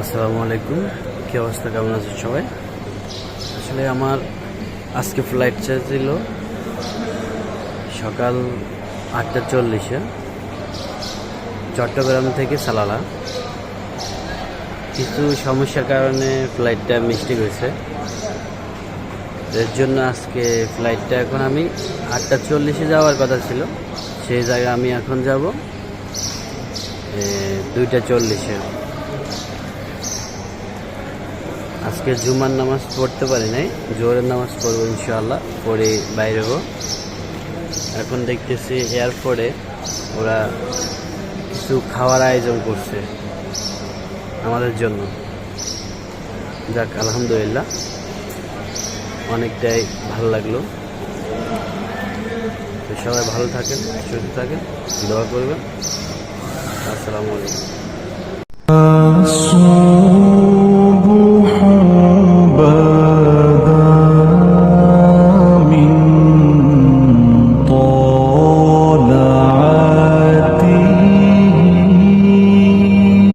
আসসালামু আলাইকুম। কী অবস্থা, কেমন আছে সবাই? আসলে আমার আজকে ফ্লাইট ছিল সকাল 8:40-এ চট্টগ্রাম থেকে সালালা। কিছু সমস্যার কারণে ফ্লাইটটা মিস্টেক হয়েছে। এর জন্য আজকে ফ্লাইটটা এখন আমি 8:40-এ যাওয়ার কথা ছিল, সেই জায়গায় আমি এখন যাব 2:40-এ। আজকে জুমার নামাজ পড়তে পারি নাই, জোহরের নামাজ পড়বো ইনশাআল্লাহ, পড়ে বাইরে হবো। এখন দেখতেছি এয়ারপোর্টে ওরা কিছু খাওয়ার আয়োজন করছে আমাদের জন্য। যাক, আলহামদুলিল্লাহ, অনেকটাই ভালো লাগলো। তো সবাই ভালো থাকেন, সুস্থ থাকেন, দোয়া করবেন। আসসালামু আলাইকুম।